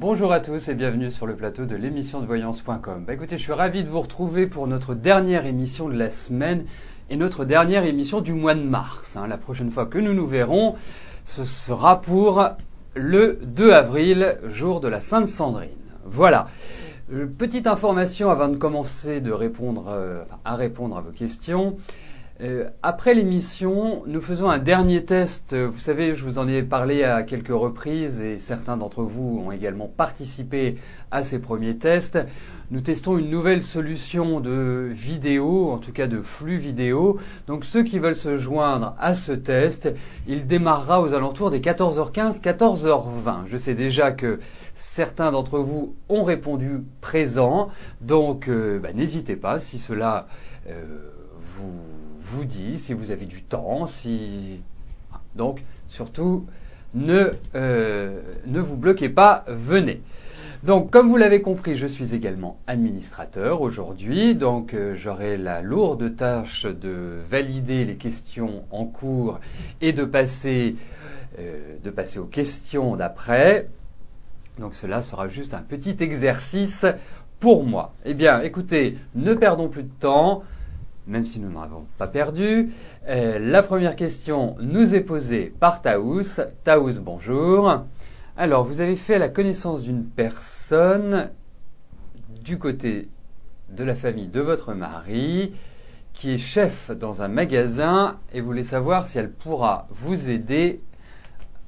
Bonjour à tous et bienvenue sur le plateau de l'émission de voyance.com. Écoutez, je suis ravi de vous retrouver pour notre dernière émission de la semaine et notre dernière émission du mois de mars. La prochaine fois que nous nous verrons, ce sera pour le 2 avril, jour de la Sainte Sandrine. Voilà. Petite information avant de commencer à répondre à vos questions. Après l'émission, nous faisons un dernier test. Vous savez, je vous en ai parlé à quelques reprises et certains d'entre vous ont également participé à ces premiers tests. Nous testons une nouvelle solution de vidéo, en tout cas de flux vidéo. Donc ceux qui veulent se joindre à ce test, il démarrera aux alentours des 14h15, 14h20. Je sais déjà que certains d'entre vous ont répondu présent. Donc n'hésitez pas si cela vous dit, si vous avez du temps, donc surtout ne vous bloquez pas, venez. Donc comme vous l'avez compris, je suis également administrateur aujourd'hui, donc j'aurai la lourde tâche de valider les questions en cours et de passer aux questions d'après. Donc cela sera juste un petit exercice pour moi. Eh bien écoutez, ne perdons plus de temps. Même si nous n'en avons pas perdu. La première question nous est posée par Taous. Taous, bonjour. Alors, vous avez fait la connaissance d'une personne du côté de la famille de votre mari qui est chef dans un magasin et voulait savoir si elle pourra vous aider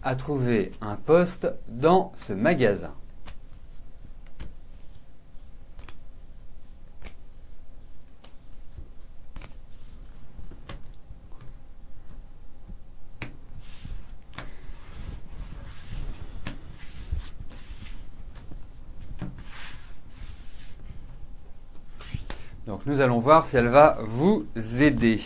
à trouver un poste dans ce magasin. Donc nous allons voir si elle va vous aider.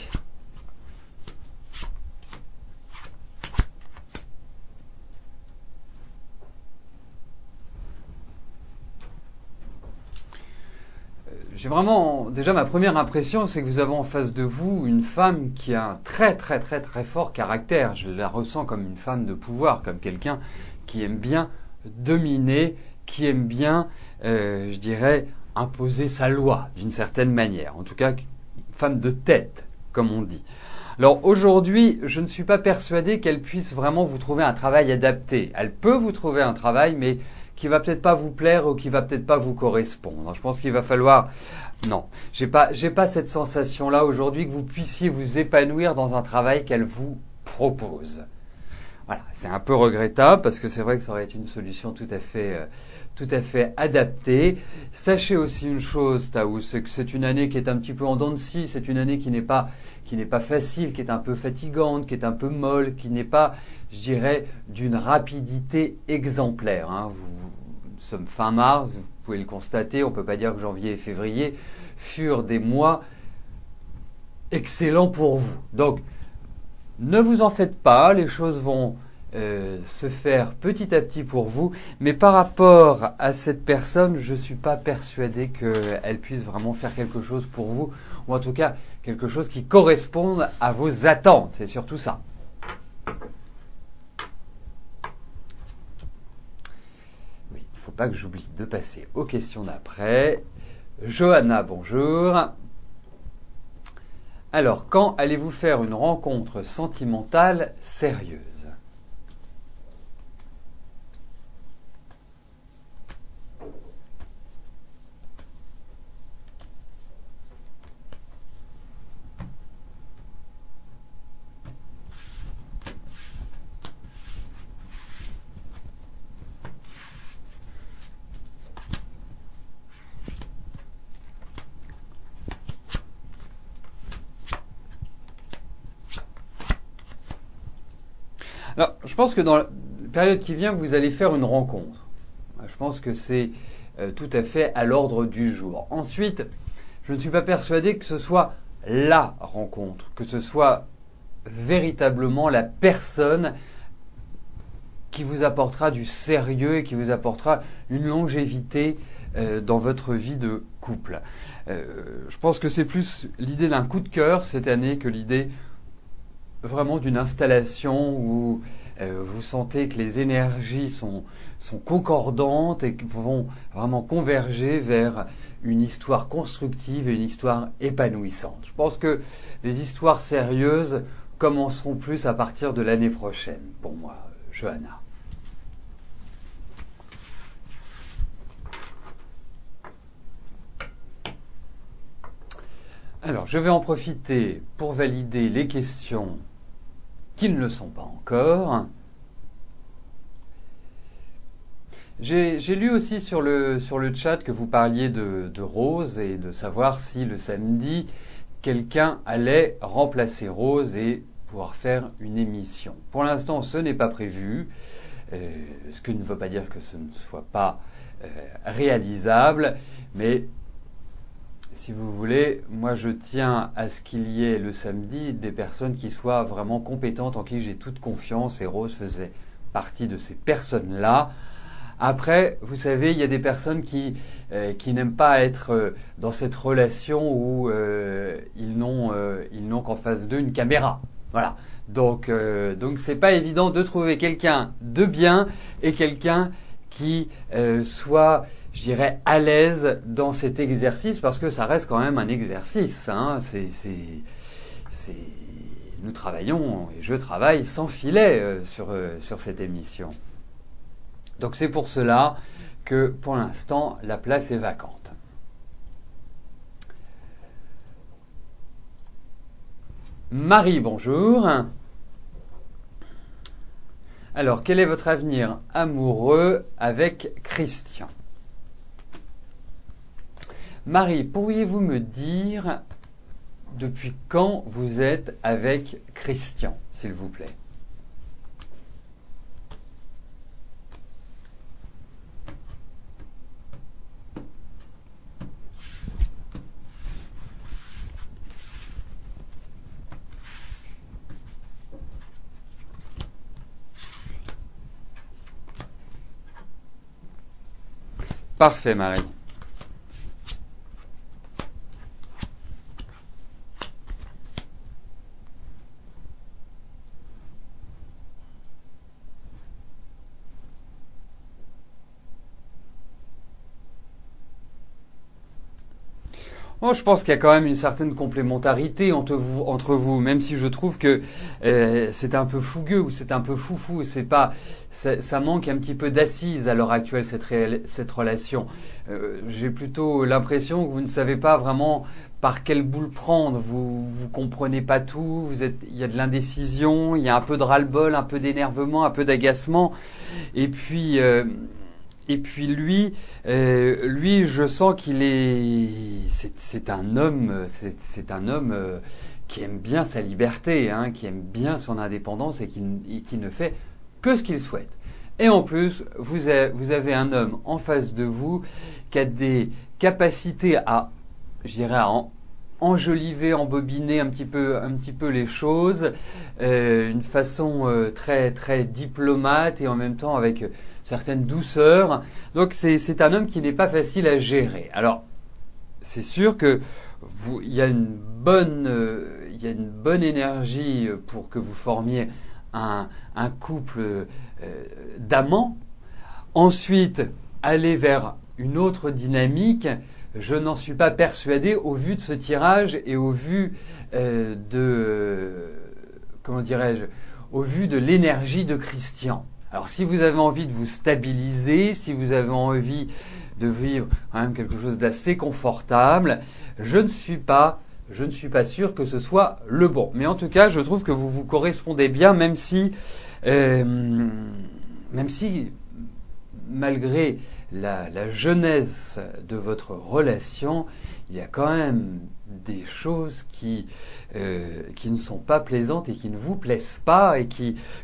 J'ai vraiment, déjà ma première impression, c'est que vous avez en face de vous une femme qui a un très fort caractère. Je la ressens comme une femme de pouvoir, comme quelqu'un qui aime bien dominer, qui aime bien, je dirais, imposer sa loi d'une certaine manière. En tout cas, femme de tête, comme on dit. Alors aujourd'hui, je ne suis pas persuadé qu'elle puisse vraiment vous trouver un travail adapté. Elle peut vous trouver un travail, mais qui va peut-être pas vous plaire ou qui va peut-être pas vous correspondre. Je pense qu'il va falloir... Non, j'ai pas cette sensation-là aujourd'hui que vous puissiez vous épanouir dans un travail qu'elle vous propose. Voilà, c'est un peu regrettable parce que c'est vrai que ça aurait été une solution tout à fait adaptée. Sachez aussi une chose, Taous, c'est que c'est une année qui est un petit peu en dents de scie, c'est une année qui n'est pas facile, qui est un peu fatigante, qui est un peu molle, qui n'est pas, je dirais, d'une rapidité exemplaire. Nous sommes fin mars, vous pouvez le constater, on ne peut pas dire que janvier et février furent des mois excellents pour vous. Donc, ne vous en faites pas, les choses vont se faire petit à petit pour vous, mais par rapport à cette personne, je ne suis pas persuadé qu'elle puisse vraiment faire quelque chose pour vous, ou en tout cas quelque chose qui corresponde à vos attentes, c'est surtout ça. Oui, il ne faut pas que j'oublie de passer aux questions d'après. Johanna, bonjour. Alors, quand allez-vous faire une rencontre sentimentale sérieuse ? Alors, je pense que dans la période qui vient, vous allez faire une rencontre. Je pense que c'est tout à fait à l'ordre du jour. Ensuite, je ne suis pas persuadé que ce soit la rencontre, que ce soit véritablement la personne qui vous apportera du sérieux et qui vous apportera une longévité dans votre vie de couple. Je pense que c'est plus l'idée d'un coup de cœur cette année que l'idée vraiment d'une installation où vous sentez que les énergies sont concordantes et vont vraiment converger vers une histoire constructive et une histoire épanouissante. Je pense que les histoires sérieuses commenceront plus à partir de l'année prochaine, pour moi, Johanna. Alors, je vais en profiter pour valider les questions qui ne le sont pas encore. J'ai lu aussi sur le chat que vous parliez de Rose et de savoir si le samedi, quelqu'un allait remplacer Rose et pouvoir faire une émission. Pour l'instant, ce n'est pas prévu, ce qui ne veut pas dire que ce ne soit pas réalisable, mais si vous voulez, moi je tiens à ce qu'il y ait le samedi des personnes qui soient vraiment compétentes, en qui j'ai toute confiance, et Rose faisait partie de ces personnes-là. Après, vous savez, il y a des personnes qui n'aiment pas être dans cette relation où ils n'ont qu'en face d'eux une caméra. Voilà. Donc c'est pas évident de trouver quelqu'un de bien et quelqu'un qui soit, je dirais, à l'aise dans cet exercice, parce que ça reste quand même un exercice. Hein. Nous travaillons, et je travaille sans filet sur cette émission. Donc c'est pour cela que pour l'instant la place est vacante. Marie, bonjour. Alors, quel est votre avenir amoureux avec Christian? Marie, pourriez-vous me dire depuis quand vous êtes avec Christian, s'il vous plaît? Parfait, Marie. Bon, je pense qu'il y a quand même une certaine complémentarité entre vous, même si je trouve que c'est un peu fougueux ou c'est un peu foufou. Ça manque un petit peu d'assises à l'heure actuelle, cette relation. J'ai plutôt l'impression que vous ne savez pas vraiment par quelle boule prendre. Vous comprenez pas tout. Il y a de l'indécision, il y a un peu de ras-le-bol, un peu d'énervement, un peu d'agacement, et puis. Lui, je sens qu'il c'est un homme, qui aime bien sa liberté, hein, qui aime bien son indépendance et qui ne fait que ce qu'il souhaite. Et en plus, vous avez un homme en face de vous qui a des capacités à, je dirais, enjoliver, embobiner un petit peu les choses, une façon très très diplomate et en même temps avec certaine douceur. Donc c'est un homme qui n'est pas facile à gérer. Alors c'est sûr que il y a une bonne énergie pour que vous formiez un couple d'amants. Ensuite, aller vers une autre dynamique. Je n'en suis pas persuadé au vu de ce tirage et au vu au vu de l'énergie de Christian. Alors si vous avez envie de vous stabiliser, si vous avez envie de vivre quand même quelque chose d'assez confortable, je ne suis pas sûr que ce soit le bon. Mais en tout cas, je trouve que vous vous correspondez bien, même si malgré la jeunesse de votre relation, il y a quand même des choses qui ne sont pas plaisantes et qui ne vous plaisent pas et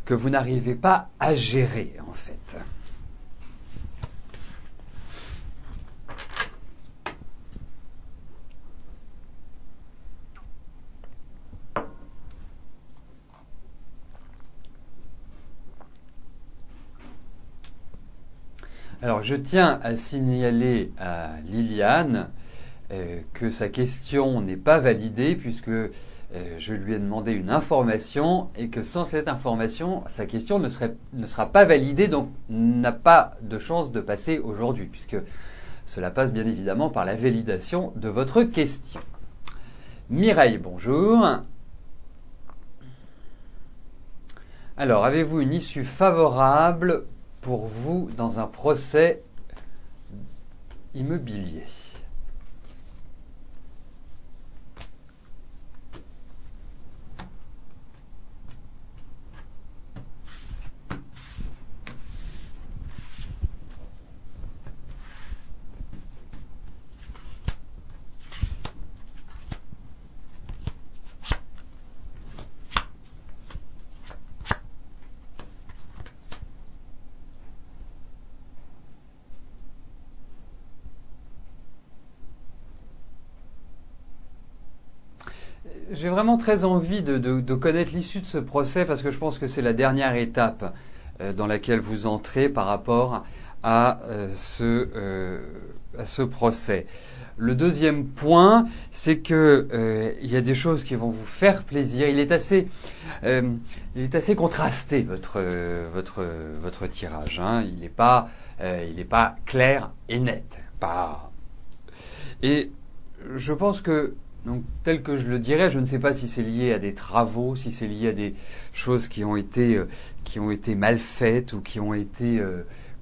que vous n'arrivez pas à gérer, en fait. Alors, je tiens à signaler à Liliane que sa question n'est pas validée puisque je lui ai demandé une information et que sans cette information, sa question ne sera pas validée, donc n'a pas de chance de passer aujourd'hui, puisque cela passe bien évidemment par la validation de votre question. Mireille, bonjour. Alors, avez-vous une issue favorable pour vous dans un procès immobilier ? J'ai vraiment très envie de connaître l'issue de ce procès parce que je pense que c'est la dernière étape dans laquelle vous entrez par rapport à ce procès. Le deuxième point, c'est que il y a des choses qui vont vous faire plaisir. Il est assez contrasté votre tirage. Hein. Il n'est pas clair et net. Et je pense que donc, tel que je le dirais, je ne sais pas si c'est lié à des travaux, si c'est lié à des choses qui ont été mal faites ou qui ont été,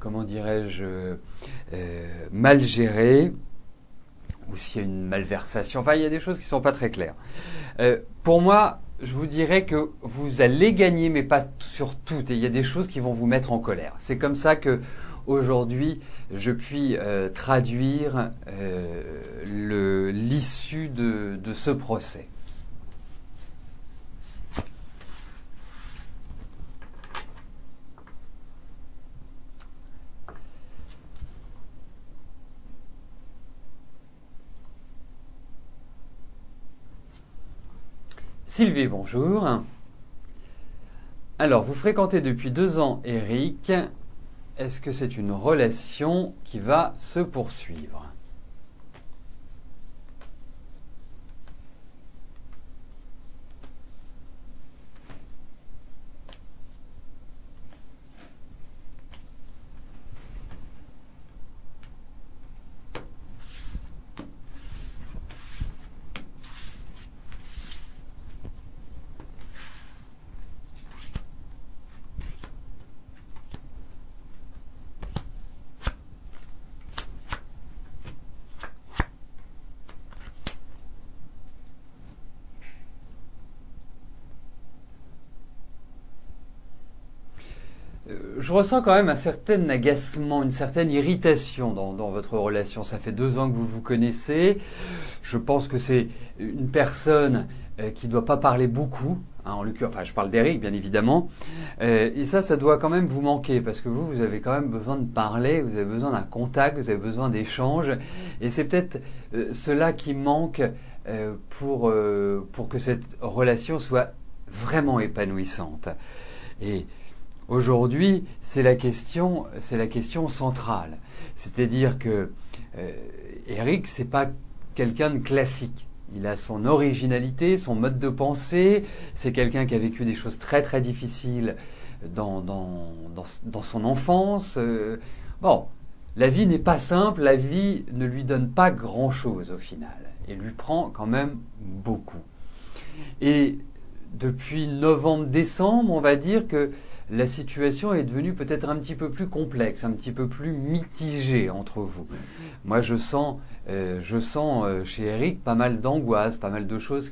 comment dirais-je, mal gérées, ou s'il y a une malversation. Enfin, il y a des choses qui ne sont pas très claires. Pour moi, je vous dirais que vous allez gagner, mais pas sur tout. Et il y a des choses qui vont vous mettre en colère. C'est comme ça que aujourd'hui, je puis traduire l'issue de ce procès. Sylvie, bonjour. Alors, vous fréquentez depuis 2 ans Eric. Est-ce que c'est une relation qui va se poursuivre ? Je ressens quand même un certain agacement, une certaine irritation dans votre relation. Ça fait 2 ans que vous vous connaissez. Je pense que c'est une personne qui ne doit pas parler beaucoup. Hein, en l'occurrence, enfin, je parle d'Eric, bien évidemment. Et ça doit quand même vous manquer parce que vous avez quand même besoin de parler, vous avez besoin d'un contact, vous avez besoin d'échanges. Et c'est peut-être cela qui manque pour que cette relation soit vraiment épanouissante. Et aujourd'hui, c'est la question centrale. C'est-à-dire que Eric, c'est pas quelqu'un de classique. Il a son originalité, son mode de pensée. C'est quelqu'un qui a vécu des choses très très difficiles dans son enfance. Bon, la vie n'est pas simple, la vie ne lui donne pas grand-chose au final. Et lui prend quand même beaucoup. Et depuis novembre-décembre, on va dire que la situation est devenue peut-être un petit peu plus complexe, un petit peu plus mitigée entre vous. Moi, je sens chez Eric pas mal d'angoisse, pas mal de choses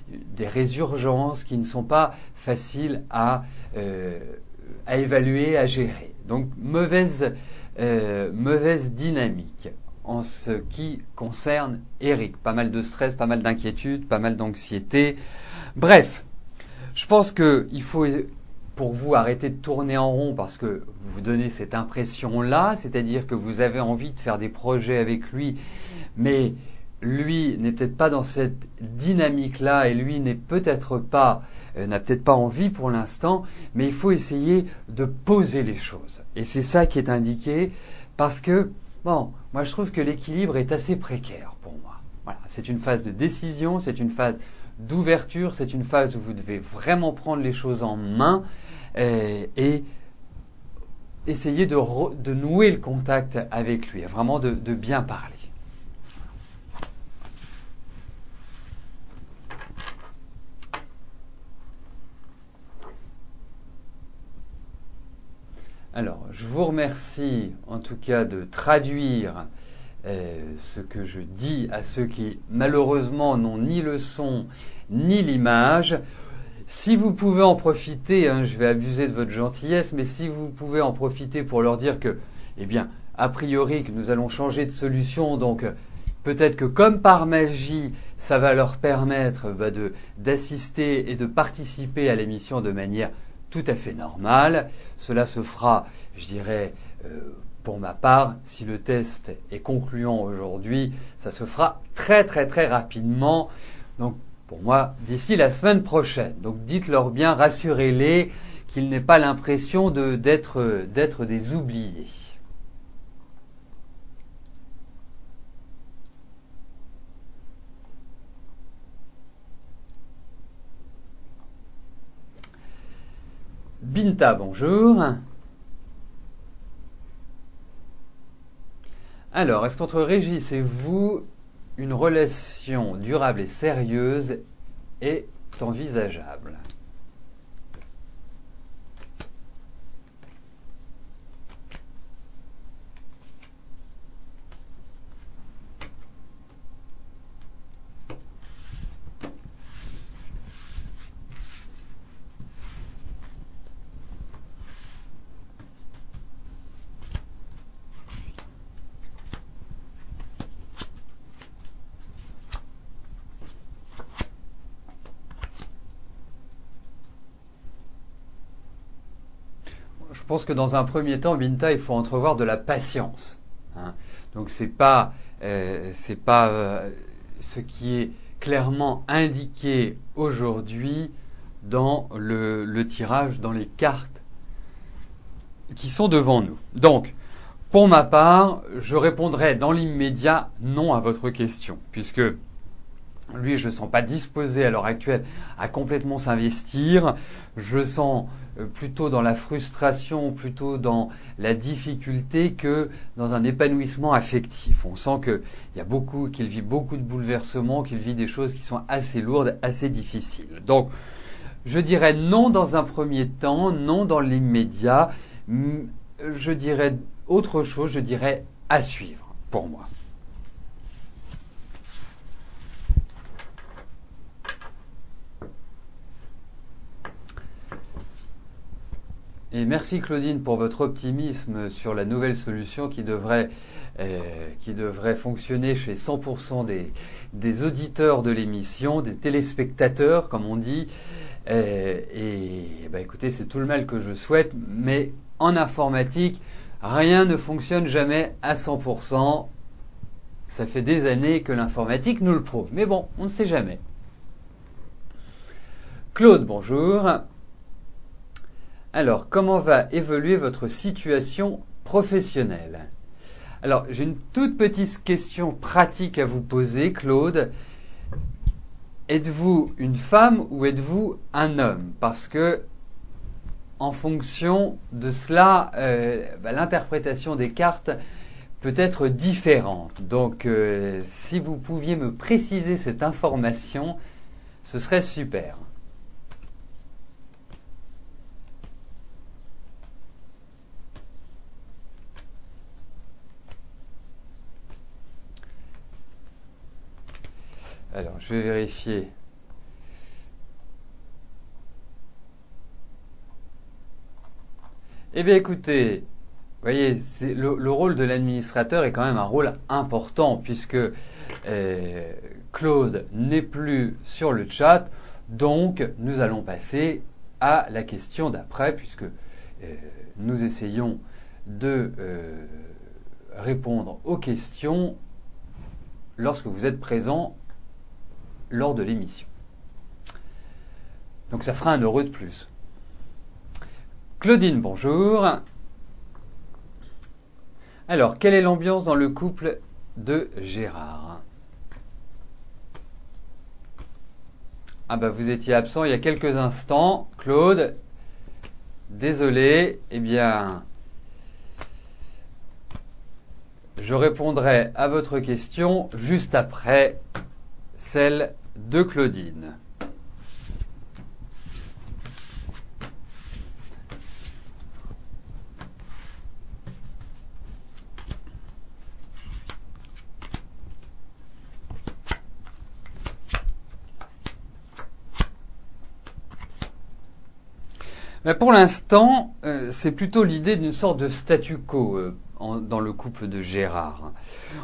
des résurgences qui ne sont pas faciles à évaluer, à gérer. Donc, mauvaise dynamique en ce qui concerne Eric. Pas mal de stress, pas mal d'inquiétude, pas mal d'anxiété. Bref, je pense qu'il faut, pour vous, arrêter de tourner en rond parce que vous vous donnez cette impression-là, c'est-à-dire que vous avez envie de faire des projets avec lui, mais lui n'est peut-être pas dans cette dynamique-là et lui n'a peut-être pas envie pour l'instant, mais il faut essayer de poser les choses. Et c'est ça qui est indiqué parce que, bon, moi je trouve que l'équilibre est assez précaire pour moi. Voilà, c'est une phase de décision, c'est une phase d'ouverture, c'est une phase où vous devez vraiment prendre les choses en main et essayer de nouer le contact avec lui, vraiment de bien parler. Alors, je vous remercie en tout cas de traduire ce que je dis à ceux qui malheureusement n'ont ni le son ni l'image. Si vous pouvez en profiter, je vais abuser de votre gentillesse, mais si vous pouvez en profiter pour leur dire que, eh bien, a priori que nous allons changer de solution, donc peut-être que comme par magie, ça va leur permettre d'assister et de participer à l'émission de manière tout à fait normale. Cela se fera, je dirais, pour ma part, si le test est concluant aujourd'hui, ça se fera très très très rapidement. Donc pour moi, d'ici la semaine prochaine. Donc dites-leur bien, rassurez-les, qu'ils n'aient pas l'impression d'être des oubliés. Binta, bonjour. Alors, est-ce qu'entre Régis et vous, une relation durable et sérieuse est envisageable? Je pense que dans un premier temps, Binta, il faut entrevoir de la patience. Donc c'est pas ce qui est clairement indiqué aujourd'hui dans le tirage, dans les cartes qui sont devant nous. Donc, pour ma part, je répondrai dans l'immédiat non à votre question, puisque lui, je ne sens pas disposé à l'heure actuelle à complètement s'investir. Je sens plutôt dans la frustration, plutôt dans la difficulté que dans un épanouissement affectif. On sent qu'il vit beaucoup de bouleversements, qu'il vit des choses qui sont assez lourdes, assez difficiles. Donc, je dirais non dans un premier temps, non dans l'immédiat. Je dirais autre chose, je dirais à suivre pour moi. Et merci Claudine pour votre optimisme sur la nouvelle solution qui devrait fonctionner chez 100% des auditeurs de l'émission, des téléspectateurs comme on dit. Écoutez, c'est tout le mal que je souhaite, mais en informatique, rien ne fonctionne jamais à 100%. Ça fait des années que l'informatique nous le prouve, mais bon, on ne sait jamais. Claude, bonjour. Alors, comment va évoluer votre situation professionnelle? Alors, j'ai une toute petite question pratique à vous poser, Claude. Êtes-vous une femme ou êtes-vous un homme? Parce que, en fonction de cela, l'interprétation des cartes peut être différente. Donc, si vous pouviez me préciser cette information, ce serait super. Alors, je vais vérifier. Eh bien, écoutez, vous voyez, le rôle de l'administrateur est quand même un rôle important puisque Claude n'est plus sur le chat. Donc, nous allons passer à la question d'après puisque nous essayons de répondre aux questions lorsque vous êtes présent lors de l'émission. Donc ça fera un heureux de plus. Claudine, bonjour. Alors, quelle est l'ambiance dans le couple de Gérard? Ah bah vous étiez absent il y a quelques instants. Claude, désolé. Eh bien, je répondrai à votre question juste après celle de Claudine. Mais pour l'instant, c'est plutôt l'idée d'une sorte de statu quo dans le couple de Gérard.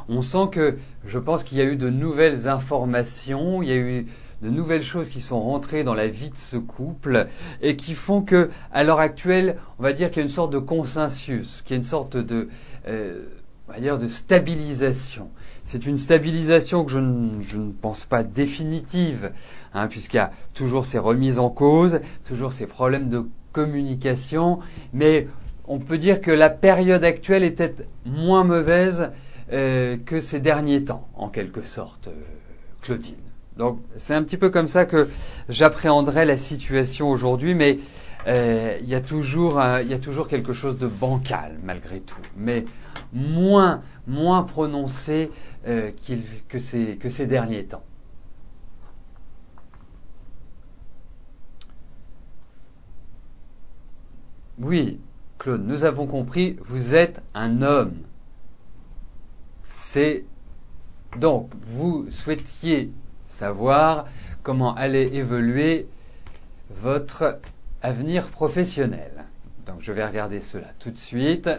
On sent que, je pense qu'il y a eu de nouvelles informations, il y a eu de nouvelles choses qui sont rentrées dans la vie de ce couple et qui font que, à l'heure actuelle, on va dire qu'il y a une sorte de consensus, qu'il y a une sorte de, on va dire, de stabilisation. C'est une stabilisation que je ne pense pas définitive, hein, puisqu'il y a toujours ces remises en cause, toujours ces problèmes de communication, mais on peut dire que la période actuelle est peut-être moins mauvaise que ces derniers temps, en quelque sorte, Claudine. Donc c'est un petit peu comme ça que j'appréhenderais la situation aujourd'hui, mais il y a toujours quelque chose de bancal malgré tout, mais moins prononcé que ces derniers temps. Oui, Claude, nous avons compris, vous êtes un homme. Donc, vous souhaitiez savoir comment allait évoluer votre avenir professionnel. Donc, je vais regarder cela tout de suite.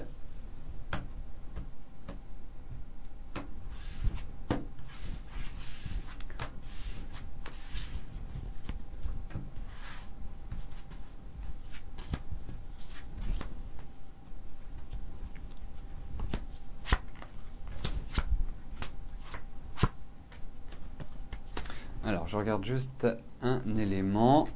Alors, je regarde juste un élément.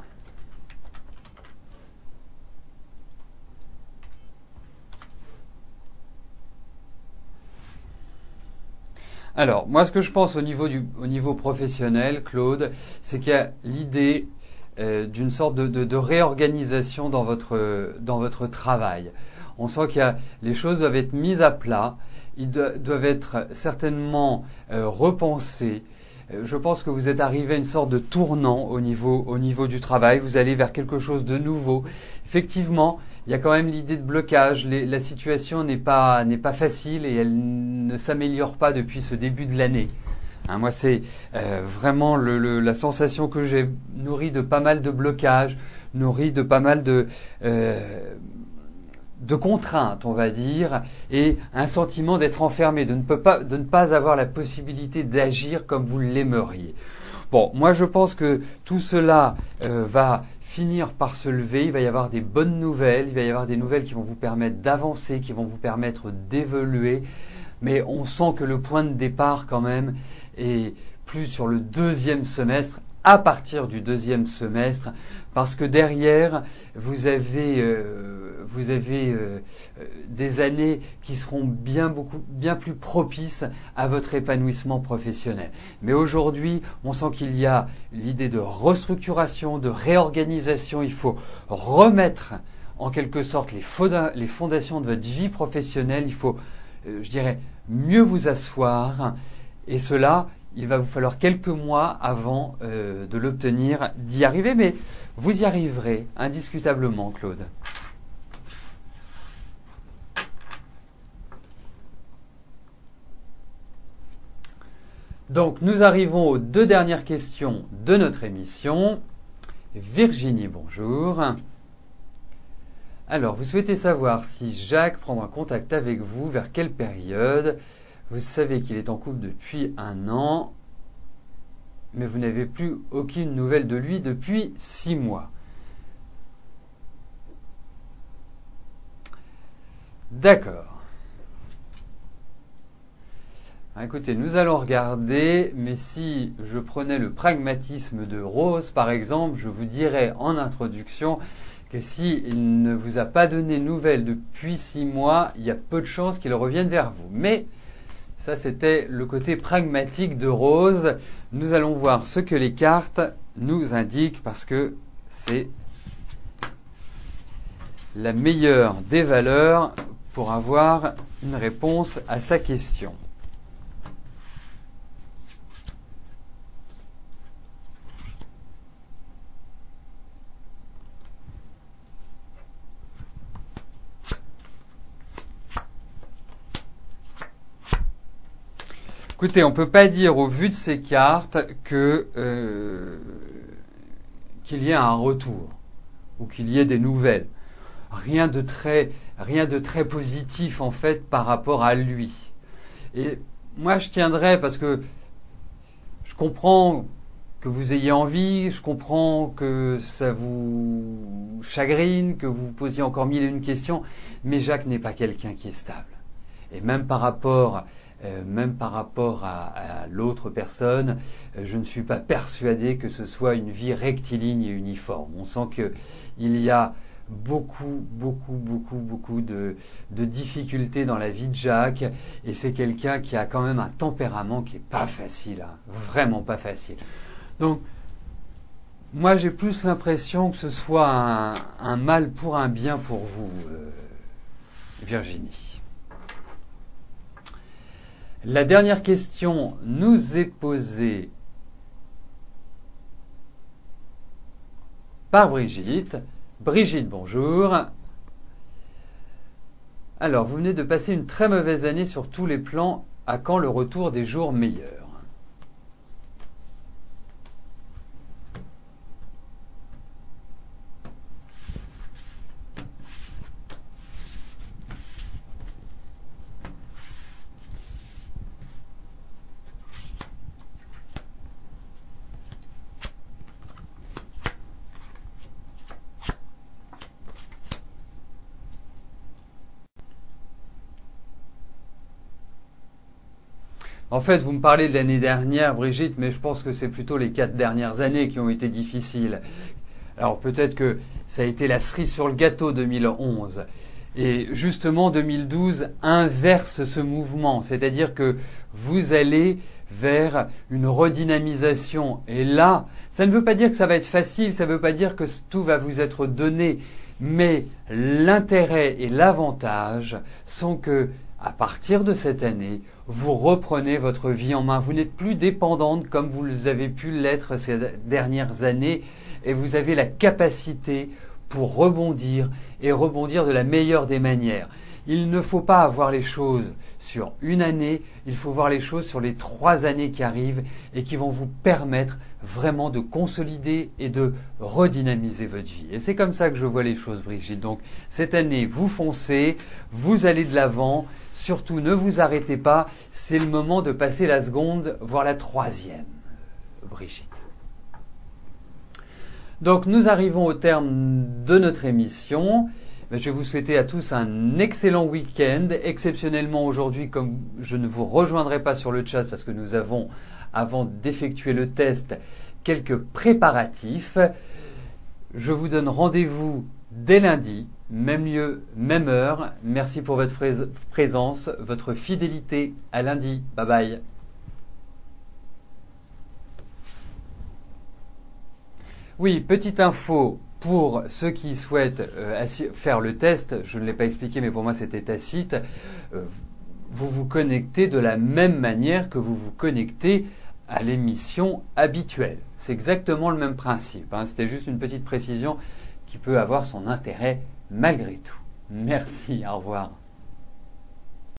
Alors, moi, ce que je pense au niveau professionnel, Claude, c'est qu'il y a l'idée d'une sorte de réorganisation dans votre travail. On sent les choses doivent être mises à plat, doivent être certainement repensées. Je pense que vous êtes arrivé à une sorte de tournant au niveau du travail. Vous allez vers quelque chose de nouveau. Effectivement, il y a quand même l'idée de blocage. La situation n'est pas facile et elle ne s'améliore pas depuis ce début de l'année. Hein, moi, c'est vraiment la sensation que j'ai nourrie de pas mal de blocages, nourrie de pas mal de contraintes, on va dire, et un sentiment d'être enfermé, de ne pas avoir la possibilité d'agir comme vous l'aimeriez. Bon, moi je pense que tout cela va finir par se lever, il va y avoir des bonnes nouvelles, il va y avoir des nouvelles qui vont vous permettre d'avancer, qui vont vous permettre d'évoluer, mais on sent que le point de départ quand même est plus sur le deuxième semestre, à partir du deuxième semestre, parce que derrière, vous avez des années qui seront bien plus propices à votre épanouissement professionnel. Mais aujourd'hui, on sent qu'il y a l'idée de restructuration, de réorganisation. Il faut remettre en quelque sorte les fondations de votre vie professionnelle. Il faut, je dirais, mieux vous asseoir, et cela, il va vous falloir quelques mois avant de l'obtenir, d'y arriver, mais vous y arriverez indiscutablement, Claude. Donc, nous arrivons aux deux dernières questions de notre émission. Virginie, bonjour. Alors, vous souhaitez savoir si Jacques prendra contact avec vous, vers quelle période? Vous savez qu'il est en couple depuis 1 an, mais vous n'avez plus aucune nouvelle de lui depuis 6 mois. D'accord. Écoutez, nous allons regarder, mais si je prenais le pragmatisme de Rose, par exemple, je vous dirais en introduction que s'il ne vous a pas donné de nouvelles depuis 6 mois, il y a peu de chances qu'il revienne vers vous. Mais Ça, c'était le côté pragmatique de Rose. Nous allons voir ce que les cartes nous indiquent parce que c'est la meilleure des valeurs pour avoir une réponse à sa question. Écoutez, on ne peut pas dire au vu de ces cartes que qu'il y ait un retour ou qu'il y ait des nouvelles. Rien de très positif en fait par rapport à lui. Et moi je tiendrais parce que je comprends que vous ayez envie, je comprends que ça vous chagrine, que vous vous posiez encore mille et une questions, mais Jacques n'est pas quelqu'un qui est stable. Et même par rapport à l'autre personne, je ne suis pas persuadé que ce soit une vie rectiligne et uniforme. On sent qu'il y a beaucoup de difficultés dans la vie de Jacques, et c'est quelqu'un qui a quand même un tempérament qui est pas facile, hein, vraiment pas facile. Donc, moi j'ai plus l'impression que ce soit un mal pour un bien pour vous, Virginie. La dernière question nous est posée par Brigitte. Brigitte, bonjour. Alors, vous venez de passer une très mauvaise année sur tous les plans. À quand le retour des jours meilleurs ? En fait, vous me parlez de l'année dernière, Brigitte, mais je pense que c'est plutôt les 4 dernières années qui ont été difficiles. Alors peut-être que ça a été la cerise sur le gâteau 2011. Et justement, 2012 inverse ce mouvement, c'est-à-dire que vous allez vers une redynamisation. Et là, ça ne veut pas dire que ça va être facile, ça ne veut pas dire que tout va vous être donné, mais l'intérêt et l'avantage sont que, à partir de cette année, vous reprenez votre vie en main. Vous n'êtes plus dépendante comme vous avez pu l'être ces dernières années, et vous avez la capacité pour rebondir, et rebondir de la meilleure des manières. Il ne faut pas avoir les choses sur une année, il faut voir les choses sur les 3 années qui arrivent et qui vont vous permettre vraiment de consolider et de redynamiser votre vie. Et c'est comme ça que je vois les choses, Brigitte. Donc cette année, vous foncez, vous allez de l'avant, surtout ne vous arrêtez pas, c'est le moment de passer la seconde, voire la 3e, Brigitte. Donc nous arrivons au terme de notre émission. Je vais vous souhaiter à tous un excellent week-end. Exceptionnellement aujourd'hui, comme je ne vous rejoindrai pas sur le chat parce que nous avons, avant d'effectuer le test, quelques préparatifs. Je vous donne rendez-vous dès lundi, même lieu, même heure. Merci pour votre présence, votre fidélité. À lundi. Bye bye. Oui, petite info pour ceux qui souhaitent faire le test, je ne l'ai pas expliqué mais pour moi c'était tacite, vous vous connectez de la même manière que vous vous connectez à l'émission habituelle. C'est exactement le même principe, hein. C'était juste une petite précision qui peut avoir son intérêt malgré tout. Merci, au revoir.